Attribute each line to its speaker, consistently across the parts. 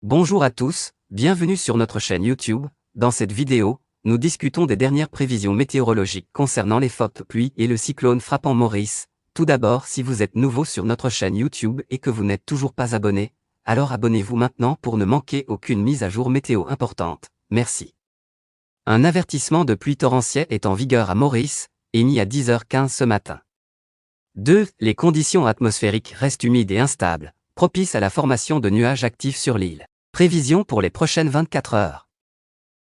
Speaker 1: Bonjour à tous, bienvenue sur notre chaîne YouTube. Dans cette vidéo, nous discutons des dernières prévisions météorologiques concernant les fortes pluies et le cyclone frappant Maurice. Tout d'abord, si vous êtes nouveau sur notre chaîne YouTube et que vous n'êtes toujours pas abonné, alors abonnez-vous maintenant pour ne manquer aucune mise à jour météo importante. Merci. Un avertissement de pluie torrentielle est en vigueur à Maurice, émis à 10h15 ce matin. 2. Les conditions atmosphériques restent humides et instables, propices à la formation de nuages actifs sur l'île. Prévision pour les prochaines 24 heures.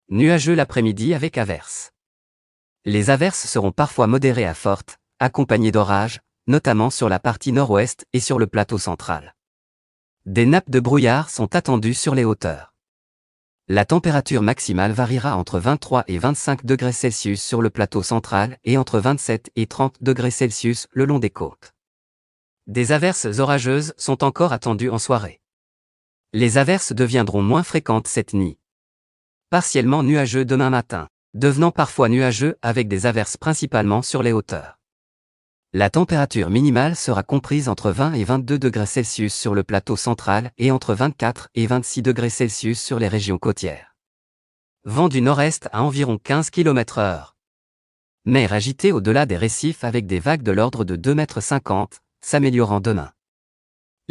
Speaker 1: Nuageux l'après-midi avec averses. Les averses seront parfois modérées à fortes, accompagnées d'orages, notamment sur la partie nord-ouest et sur le plateau central. Des nappes de brouillard sont attendues sur les hauteurs. La température maximale variera entre 23 et 25 degrés Celsius sur le plateau central et entre 27 et 30 degrés Celsius le long des côtes. Des averses orageuses sont encore attendues en soirée. Les averses deviendront moins fréquentes cette nuit. Partiellement nuageux demain matin, devenant parfois nuageux avec des averses principalement sur les hauteurs. La température minimale sera comprise entre 20 et 22 degrés Celsius sur le plateau central et entre 24 et 26 degrés Celsius sur les régions côtières. Vent du nord-est à environ 15 km/h. Mer agitée au-delà des récifs avec des vagues de l'ordre de 2,50 m, s'améliorant demain.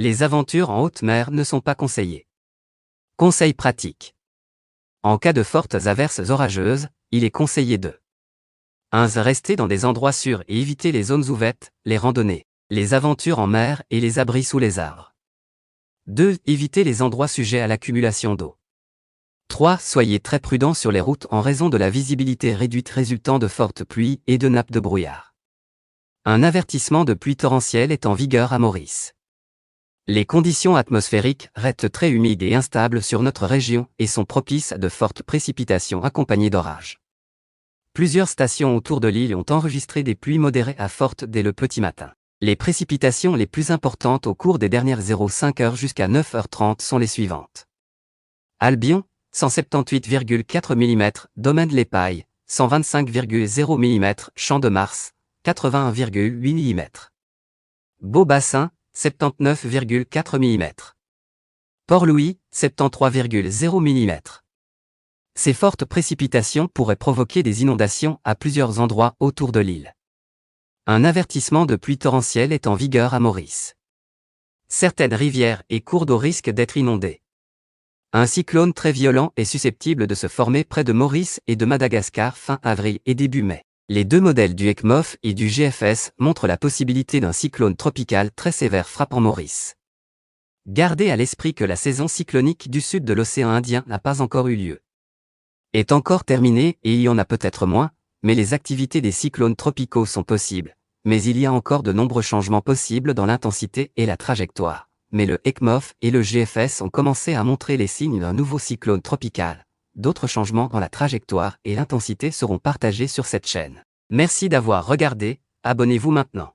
Speaker 1: Les aventures en haute mer ne sont pas conseillées. Conseils pratiques. En cas de fortes averses orageuses, il est conseillé de 1. Rester dans des endroits sûrs et éviter les zones ouvertes, les randonnées, les aventures en mer et les abris sous les arbres. 2. Éviter les endroits sujets à l'accumulation d'eau. 3. Soyez très prudent sur les routes en raison de la visibilité réduite résultant de fortes pluies et de nappes de brouillard. Un avertissement de pluie torrentielle est en vigueur à Maurice. Les conditions atmosphériques restent très humides et instables sur notre région et sont propices à de fortes précipitations accompagnées d'orages. Plusieurs stations autour de l'île ont enregistré des pluies modérées à fortes dès le petit matin. Les précipitations les plus importantes au cours des dernières 0,5 heures jusqu'à 9h30 sont les suivantes. Albion, 178,4 mm, Domaine de l'Épaille, 125,0 mm, Champ de Mars, 81,8 mm. Beau-Bassin, 79,4 mm. Port-Louis, 73,0 mm. Ces fortes précipitations pourraient provoquer des inondations à plusieurs endroits autour de l'île. Un avertissement de pluie torrentielle est en vigueur à Maurice. Certaines rivières et cours d'eau risquent d'être inondés. Un cyclone très violent est susceptible de se former près de Maurice et de Madagascar fin avril et début mai. Les deux modèles du ECMOF et du GFS montrent la possibilité d'un cyclone tropical très sévère frappant Maurice. Gardez à l'esprit que la saison cyclonique du sud de l'océan Indien n'a pas encore eu lieu. Est encore terminée et il y en a peut-être moins, mais les activités des cyclones tropicaux sont possibles, mais il y a encore de nombreux changements possibles dans l'intensité et la trajectoire. Mais le ECMOF et le GFS ont commencé à montrer les signes d'un nouveau cyclone tropical. D'autres changements dans la trajectoire et l'intensité seront partagés sur cette chaîne. Merci d'avoir regardé, abonnez-vous maintenant.